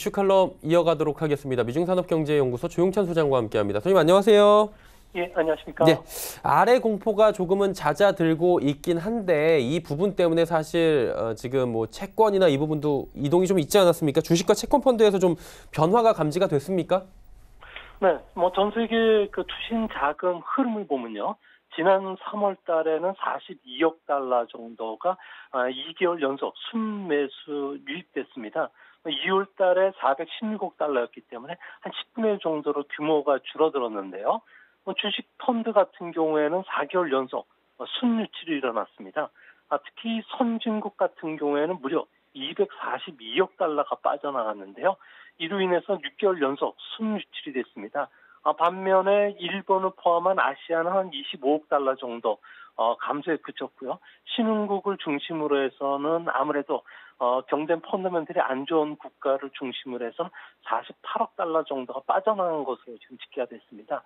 이슈 칼럼 이어가도록 하겠습니다. 미중산업경제연구소 조용찬 소장과 함께합니다. 선생님 안녕하세요. 예, 안녕하십니까. 네, 아래 공포가 조금은 잦아들고 있긴 한데 이 부분 때문에 사실 지금 뭐 채권이나 이 부분도 이동이 좀 있지 않았습니까? 주식과 채권 펀드에서 좀 변화가 감지가 됐습니까? 네, 전 세계 그 투신 자금 흐름을 보면요. 지난 3월 달에는 42억 달러 정도가 2개월 연속 순매수 유입됐습니다. 2월 달에 416억 달러였기 때문에 한 10분의 1 정도로 규모가 줄어들었는데요. 주식 펀드 같은 경우에는 4개월 연속 순유출이 일어났습니다. 특히 선진국 같은 경우에는 무려 242억 달러가 빠져나갔는데요. 이로 인해서 6개월 연속 순유출이 됐습니다. 반면에 일본을 포함한 아시아는 한 25억 달러 정도 감소에 그쳤고요. 신흥국을 중심으로 해서는 아무래도 경제 펀더멘털이 안 좋은 국가를 중심으로 해서 48억 달러 정도가 빠져나간 것으로 지금 집계가 됐습니다.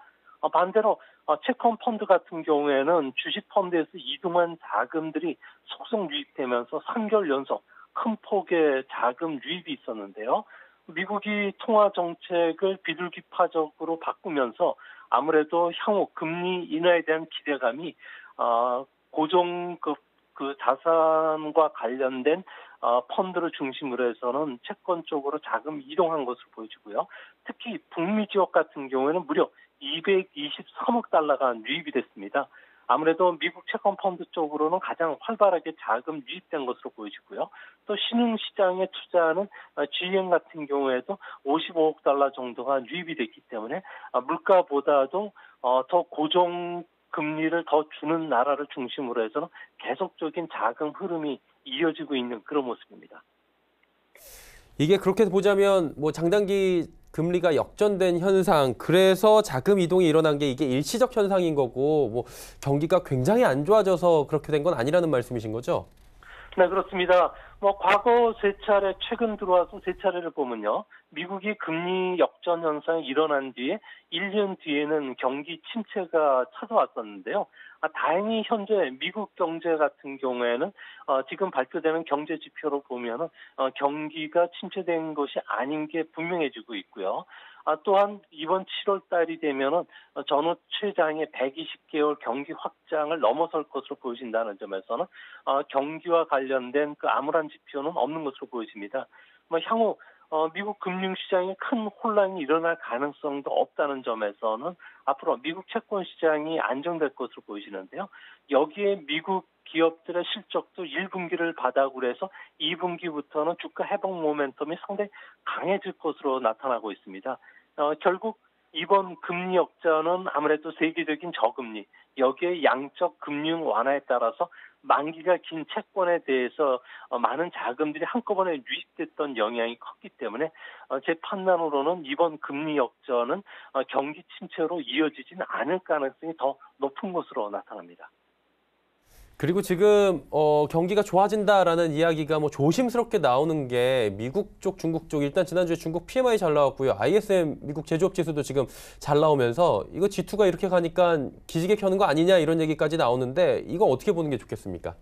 반대로 채권 펀드 같은 경우에는 주식 펀드에서 이동한 자금들이 속속 유입되면서 3개월 연속 큰 폭의 자금 유입이 있었는데요. 미국이 통화 정책을 비둘기파적으로 바꾸면서 아무래도 향후 금리 인하에 대한 기대감이 고정급 그 자산과 관련된 펀드를 중심으로 해서는 채권 쪽으로 자금 이동한 것으로 보여지고요. 특히 북미 지역 같은 경우에는 무려 223억 달러가 유입이 됐습니다. 아무래도 미국 채권 펀드 쪽으로는 가장 활발하게 자금 유입된 것으로 보여지고요. 또 신흥시장에 투자하는 GM 같은 경우에도 55억 달러 정도가 유입이 됐기 때문에 물가보다도 더 고정 금리를 더 주는 나라를 중심으로 해서는 계속적인 자금 흐름이 이어지고 있는 그런 모습입니다. 이게 그렇게 보자면 뭐 장단기 금리가 역전된 현상, 그래서 자금 이동이 일어난 게 이게 일시적 현상인 거고, 뭐 경기가 굉장히 안 좋아져서 그렇게 된 건 아니라는 말씀이신 거죠? 네, 그렇습니다. 과거 세 차례, 최근 들어와서 세 차례를 보면요. 미국이 금리 역전 현상이 일어난 뒤에 1년 뒤에는 경기 침체가 찾아왔었는데요. 다행히 현재 미국 경제 같은 경우에는 지금 발표되는 경제 지표로 보면은 경기가 침체된 것이 아닌 게 분명해지고 있고요. 또한 이번 7월 달이 되면은 전후 최장의 120개월 경기 확장을 넘어설 것으로 보여진다는 점에서는 경기와 관련된 그 암울한 지표는 없는 것으로 보여집니다. 향후 미국 금융시장에 큰 혼란이 일어날 가능성도 없다는 점에서는 앞으로 미국 채권 시장이 안정될 것으로 보여지는데요. 여기에 미국 기업들의 실적도 1분기를 바닥으로 해서 2분기부터는 주가 회복 모멘텀이 상당히 강해질 것으로 나타나고 있습니다. 결국 이번 금리 역전은 아무래도 세계적인 저금리, 여기에 양적 금융 완화에 따라서 만기가 긴 채권에 대해서 많은 자금들이 한꺼번에 유입됐던 영향이 컸기 때문에 제 판단으로는 이번 금리 역전은 경기 침체로 이어지지는 않을 가능성이 더 높은 것으로 나타납니다. 그리고 지금 경기가 좋아진다라는 이야기가 뭐 조심스럽게 나오는 게 미국 쪽, 중국 쪽, 일단 지난주에 중국 PMI 잘 나왔고요. ISM 미국 제조업 지수도 지금 잘 나오면서 이거 G2가 이렇게 가니까 기지개 켜는 거 아니냐 이런 얘기까지 나오는데 이거 어떻게 보는 게 좋겠습니까?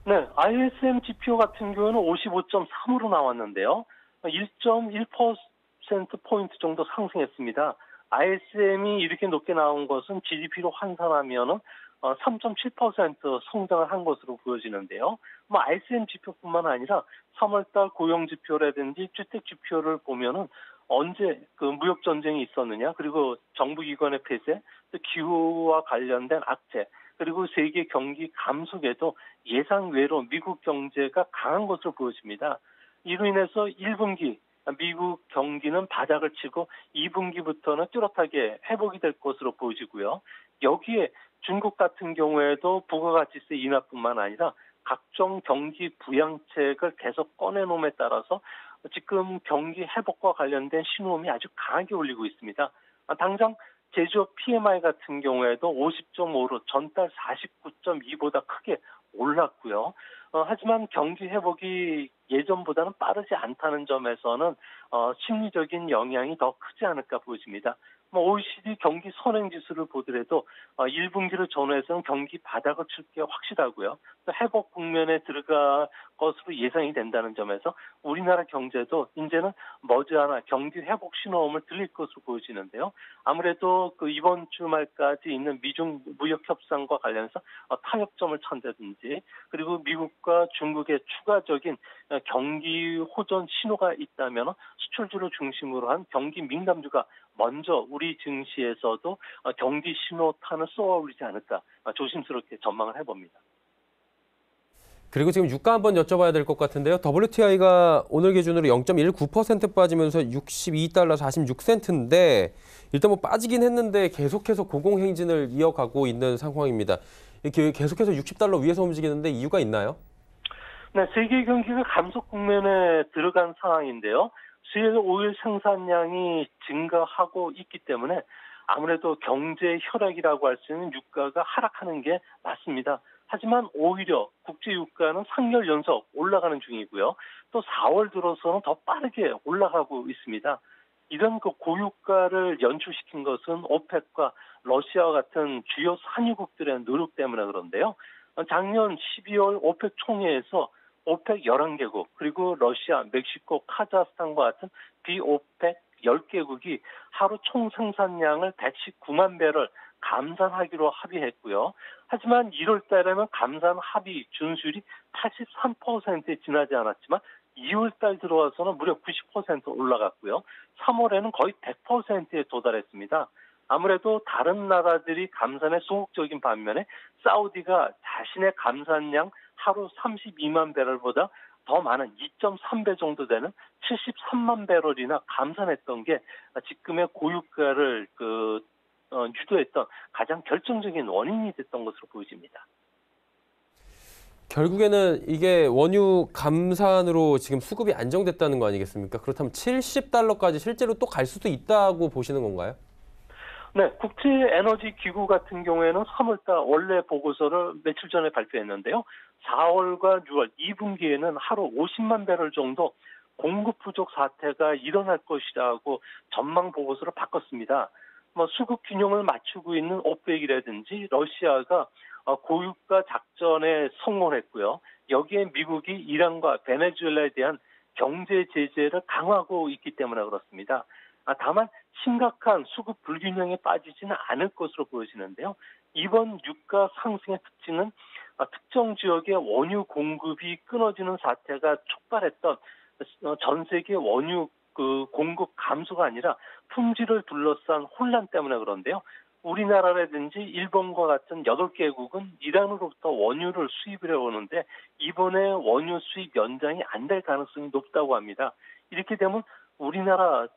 네, ISM 지표 같은 경우는 55.3으로 나왔는데요. 1.1%포인트 정도 상승했습니다. ISM이 이렇게 높게 나온 것은 GDP로 환산하면은 3.7% 성장을 한 것으로 보여지는데요. ISM 지표뿐만 아니라 3월달 고용 지표라든지 주택 지표를 보면은 언제 그 무역 전쟁이 있었느냐, 그리고 정부 기관의 폐쇄, 또 기후와 관련된 악재, 그리고 세계 경기 감속에도 예상외로 미국 경제가 강한 것으로 보여집니다. 이로 인해서 1분기 미국 경기는 바닥을 치고 2분기부터는 뚜렷하게 회복이 될 것으로 보여지고요. 여기에 중국 같은 경우에도 부가가치세 인하뿐만 아니라 각종 경기 부양책을 계속 꺼내놓음에 따라서 지금 경기 회복과 관련된 신호음이 아주 강하게 울리고 있습니다. 당장 제조업 PMI 같은 경우에도 50.5로 전달 49.2보다 크게 올랐고요. 하지만 경기 회복이 예전보다는 빠르지 않다는 점에서는 심리적인 영향이 더 크지 않을까 보여집니다. OECD 경기 선행 지수를 보더라도 1분기를 전후해서는 경기 바닥을 칠 게 확실하고요. 또 회복 국면에 들어갈 것으로 예상이 된다는 점에서 우리나라 경제도 이제는 머지않아 경기 회복 신호음을 들릴 것으로 보여지는데요. 아무래도 그 이번 주말까지 있는 미중 무역 협상과 관련해서 타협점을 찾는다든지, 그리고 미국과 중국의 추가적인 경기 호전 신호가 있다면 수출주를 중심으로 한 경기 민감주가 먼저 우리 증시에서도 경기 신호탄을 쏘아올리지 않을까 조심스럽게 전망을 해봅니다. 그리고 지금 유가 한번 여쭤봐야 될 것 같은데요. WTI가 오늘 기준으로 0.19% 빠지면서 62달러 46센트인데 일단 뭐 빠지긴 했는데 계속해서 고공행진을 이어가고 있는 상황입니다. 이렇게 계속해서 60달러 위에서 움직이는데 이유가 있나요? 네, 세계 경기가 감속 국면에 들어간 상황인데요. 수일 오일 생산량이 증가하고 있기 때문에 아무래도 경제 혈액이라고 할 수 있는 유가가 하락하는 게 맞습니다. 하지만 오히려 국제 유가는 3개월 연속 올라가는 중이고요. 또 4월 들어서는 더 빠르게 올라가고 있습니다. 이런 그 고유가를 연출시킨 것은 오펙과 러시아와 같은 주요 산유국들의 노력 때문에 그런데요. 작년 12월 오펙 총회에서 오펙 11개국, 그리고 러시아, 멕시코, 카자흐스탄과 같은 비오펙 10개국이 하루 총 생산량을 119만 배럴 감산하기로 합의했고요. 하지만 1월 달에는 감산 합의 준수율이 83%에 지나지 않았지만 2월 달 들어와서는 무려 90% 올라갔고요. 3월에는 거의 100%에 도달했습니다. 아무래도 다른 나라들이 감산에 소극적인 반면에 사우디가 자신의 감산량 하루 32만 배럴보다 더 많은 2.3배 정도 되는 73만 배럴이나 감산했던 게 지금의 고유가를 유도했던 가장 결정적인 원인이 됐던 것으로 보여집니다. 결국에는 이게 원유 감산으로 지금 수급이 안정됐다는 거 아니겠습니까? 그렇다면 70달러까지 실제로 또 갈 수도 있다고 보시는 건가요? 네, 국제에너지기구 같은 경우에는 3월달 원래 보고서를 며칠 전에 발표했는데요. 4월과 6월 2분기에는 하루 50만 배럴 정도 공급 부족 사태가 일어날 것이라고 전망 보고서를 바꿨습니다. 수급 균형을 맞추고 있는 오펙이라든지 러시아가 고유가 작전에 성공했고요. 여기에 미국이 이란과 베네수엘라에 대한 경제 제재를 강화하고 있기 때문에 그렇습니다. 다만 심각한 수급 불균형에 빠지지는 않을 것으로 보여지는데요. 이번 유가 상승의 특징은 특정 지역의 원유 공급이 끊어지는 사태가 촉발했던 전 세계 원유 공급 감소가 아니라 품질을 둘러싼 혼란 때문에 그런데요. 우리나라라든지 일본과 같은 8개국은 이란으로부터 원유를 수입을 해오는데 이번에 원유 수입 연장이 안 될 가능성이 높다고 합니다. 이렇게 되면 우리나라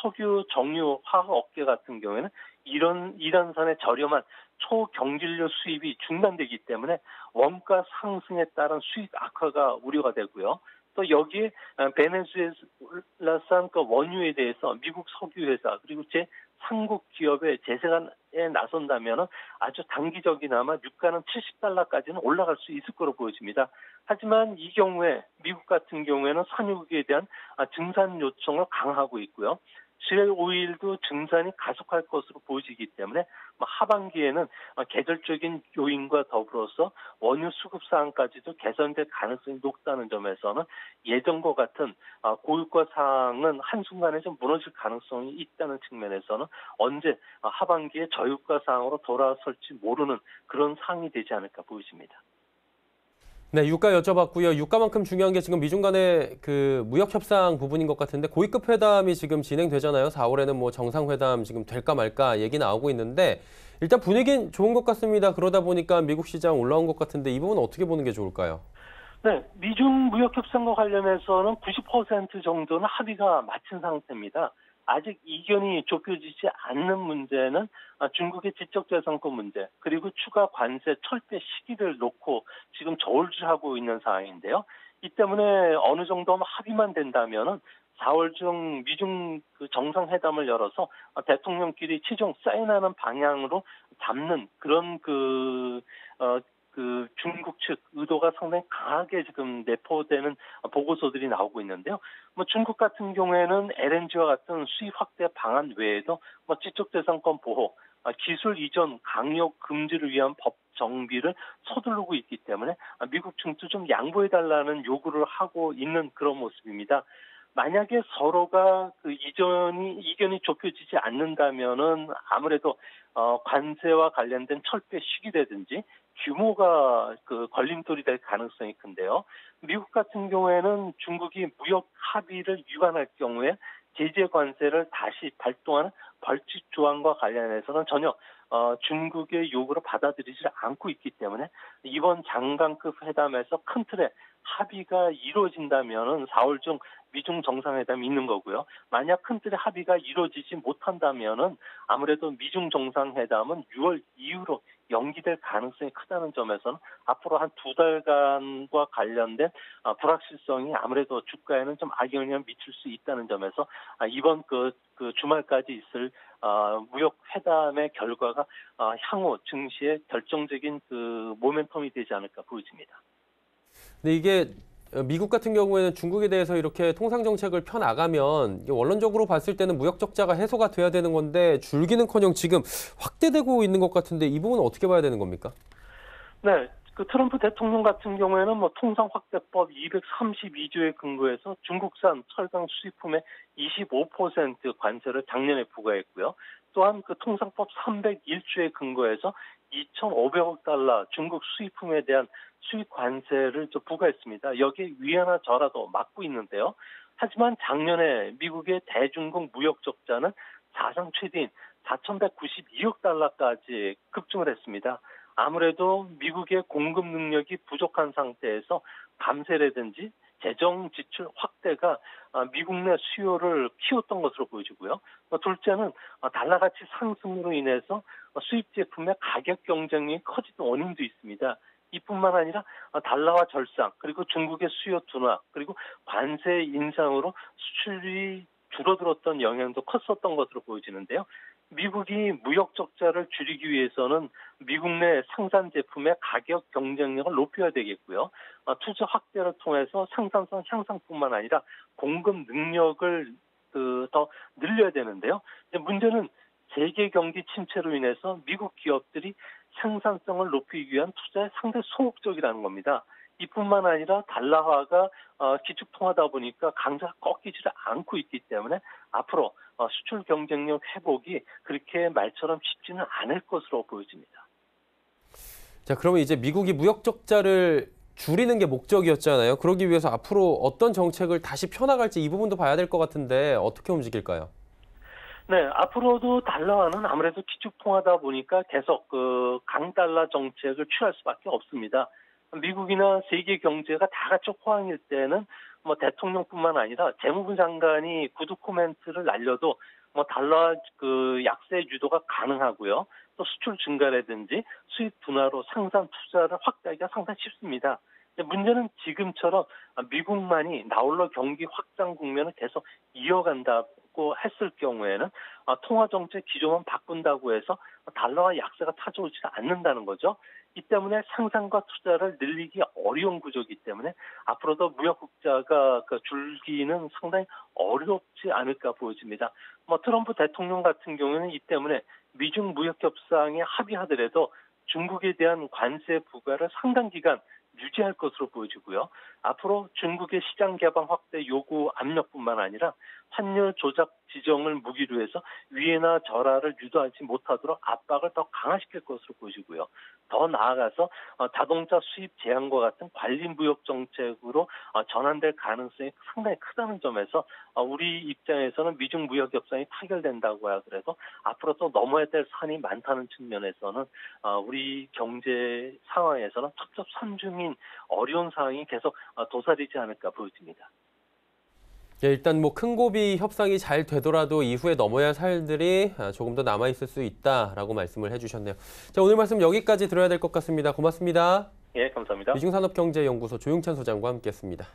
석유, 정유, 화학 업계 같은 경우에는 이런 이란산의 저렴한 초경질료 수입이 중단되기 때문에 원가 상승에 따른 수입 악화가 우려가 되고요. 또 여기에 베네수엘라산 원유에 대해서 미국 석유회사 그리고 제3국 기업의 제재에 나선다면 아주 단기적이나마 유가는 70달러까지는 올라갈 수 있을 거로 보여집니다. 하지만 이 경우에 미국 같은 경우에는 산유국에 대한 증산 요청을 강화하고 있고요. 실 오일도 증산이 가속할 것으로 보여지기 때문에 하반기에는 계절적인 요인과 더불어서 원유 수급 사항까지도 개선될 가능성이 높다는 점에서는 예전과 같은 고유가 사항은 한순간에 좀 무너질 가능성이 있다는 측면에서는 언제 하반기에 저유가 사항으로 돌아설지 모르는 그런 상황이 되지 않을까 보여집니다. 네, 유가 여쭤봤고요. 유가만큼 중요한 게 지금 미중 간의 그 무역 협상 부분인 것 같은데 고위급 회담이 지금 진행되잖아요. 4월에는 뭐 정상회담 지금 될까 말까 얘기 나오고 있는데 일단 분위기는 좋은 것 같습니다. 그러다 보니까 미국 시장 올라온 것 같은데 이 부분은 어떻게 보는 게 좋을까요? 네, 미중 무역 협상과 관련해서는 90% 정도는 합의가 마친 상태입니다. 아직 이견이 좁혀지지 않는 문제는 중국의 지적재산권 문제, 그리고 추가 관세 철폐 시기를 놓고 지금 저울질하고 있는 상황인데요. 이 때문에 어느 정도 합의만 된다면은 4월 중 미중 정상회담을 열어서 대통령끼리 최종 사인하는 방향으로 잡는 그런 그 중국 측 의도가 상당히 강하게 지금 내포되는 보고서들이 나오고 있는데요. 뭐 중국 같은 경우에는 LNG와 같은 수입 확대 방안 외에도 뭐 지적재산권 보호, 기술 이전 강력 금지를 위한 법 정비를 서두르고 있기 때문에 미국 측도 좀 양보해달라는 요구를 하고 있는 그런 모습입니다. 만약에 서로가 그 이견이 좁혀지지 않는다면은 아무래도 관세와 관련된 철폐 시기라든지 규모가 그 걸림돌이 될 가능성이 큰데요. 미국 같은 경우에는 중국이 무역 합의를 위반할 경우에 제재 관세를 다시 발동하는 벌칙 조항과 관련해서는 전혀 중국의 요구를 받아들이지 않고 있기 때문에 이번 장관급 회담에서 큰 틀의 합의가 이루어진다면은 4월 중 미중 정상회담이 있는 거고요. 만약 큰 틀의 합의가 이루어지지 못한다면은 아무래도 미중 정상회담은 6월 이후로 연기될 가능성이 크다는 점에서는 앞으로 한 2달간과 관련된 불확실성이 아무래도 주가에는 좀 악영향을 미칠 수 있다는 점에서 이번 그 주말까지 있을 무역 회담의 결과가 향후 증시에 결정적인 그 모멘텀이 되지 않을까 보여집니다. 근데 이게 미국 같은 경우에는 중국에 대해서 이렇게 통상 정책을 펴나가면 이게 원론적으로 봤을 때는 무역 적자가 해소가 돼야 되는 건데 줄기는커녕 지금 확대되고 있는 것 같은데 이 부분은 어떻게 봐야 되는 겁니까? 네, 그 트럼프 대통령 같은 경우에는 뭐 통상 확대법 232조에 근거해서 중국산 철강 수입품의 25% 관세를 작년에 부과했고요. 또한 그 통상법 301조에 근거해서 2,500억 달러 중국 수입품에 대한 수입 관세를 부과했습니다. 여기에 위안화 절하도 막고 있는데요. 하지만 작년에 미국의 대중국 무역 적자는 사상 최대인 4,192억 달러까지 급증을 했습니다. 아무래도 미국의 공급 능력이 부족한 상태에서 감세라든지 재정 지출 확대가 미국 내 수요를 키웠던 것으로 보여지고요. 둘째는 달러 가치 상승으로 인해서 수입 제품의 가격 경쟁력이 커지는 원인도 있습니다. 이뿐만 아니라 달러화 절상, 그리고 중국의 수요 둔화, 그리고 관세 인상으로 수출이 줄어들었던 영향도 컸었던 것으로 보여지는데요. 미국이 무역 적자를 줄이기 위해서는 미국 내 생산 제품의 가격 경쟁력을 높여야 되겠고요. 투자 확대를 통해서 생산성 향상뿐만 아니라 공급 능력을 더 늘려야 되는데요. 문제는 세계 경기 침체로 인해서 미국 기업들이 생산성을 높이기 위한 투자에 상당히 소극적이라는 겁니다. 이뿐만 아니라 달러화가 기축통화다 보니까 강세가 꺾이지를 않고 있기 때문에 앞으로 수출 경쟁력 회복이 그렇게 말처럼 쉽지는 않을 것으로 보여집니다. 자, 그러면 이제 미국이 무역 적자를 줄이는 게 목적이었잖아요. 그러기 위해서 앞으로 어떤 정책을 다시 펴나갈지 이 부분도 봐야 될 것 같은데 어떻게 움직일까요? 네, 앞으로도 달러화는 아무래도 기축통화다 보니까 계속 그 강달러 정책을 취할 수밖에 없습니다. 미국이나 세계 경제가 다 같이 호황일 때는 뭐 대통령뿐만 아니라 재무부 장관이 구두 코멘트를 날려도 뭐 달러 그 약세 유도가 가능하고요. 또 수출 증가라든지 수입 둔화로 생산 투자를 확대하기가 상당히 쉽습니다. 문제는 지금처럼 미국만이 나홀로 경기 확장 국면을 계속 이어간다고 했을 경우에는 통화 정책 기조만 바꾼다고 해서 달러와 약세가 타져오지 않는다는 거죠. 이 때문에 생산과 투자를 늘리기 어려운 구조이기 때문에 앞으로도 무역 국자가 줄기는 상당히 어렵지 않을까 보여집니다. 뭐 트럼프 대통령 같은 경우는 이 때문에 미중 무역 협상에 합의하더라도 중국에 대한 관세 부과를 상당 기간 유지할 것으로 보여지고요. 앞으로 중국의 시장 개방 확대 요구 압력뿐만 아니라 환율 조작 지정을 무기로 해서 위엔화 절하를 유도하지 못하도록 압박을 더 강화시킬 것으로 보여지고요. 더 나아가서 자동차 수입 제한과 같은 관리 무역 정책으로 전환될 가능성이 상당히 크다는 점에서 우리 입장에서는 미중 무역 협상이 타결된다고 하더라도 앞으로 또 넘어야 될 산이 많다는 측면에서는 우리 경제 상황에서는 첩첩산중인 어려운 상황이 계속 도사리지 않을까 보여집니다. 예, 일단 뭐 큰 고비 협상이 잘 되더라도 이후에 넘어야 할 살들이 조금 더 남아 있을 수 있다라고 말씀을 해주셨네요. 자, 오늘 말씀 여기까지 들어야 될 것 같습니다. 고맙습니다. 예, 감사합니다. 미중산업경제연구소 조용찬 소장과 함께했습니다.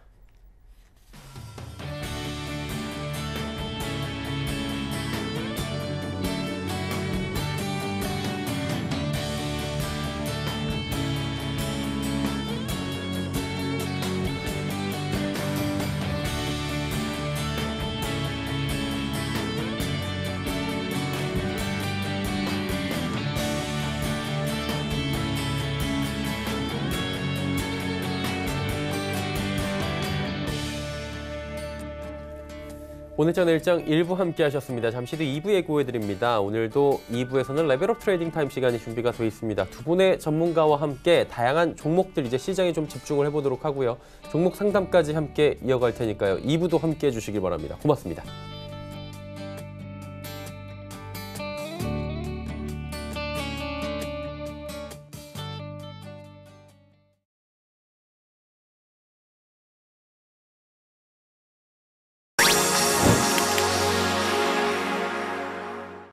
오늘 전 일정 1부 함께 하셨습니다. 잠시 뒤 2부 예고해드립니다. 오늘도 2부에서는 레벨업 트레이딩 타임 시간이 준비가 되어 있습니다. 두 분의 전문가와 함께 다양한 종목들 이제 시장에 좀 집중을 해보도록 하고요. 종목 상담까지 함께 이어갈 테니까요. 2부도 함께 해주시길 바랍니다. 고맙습니다.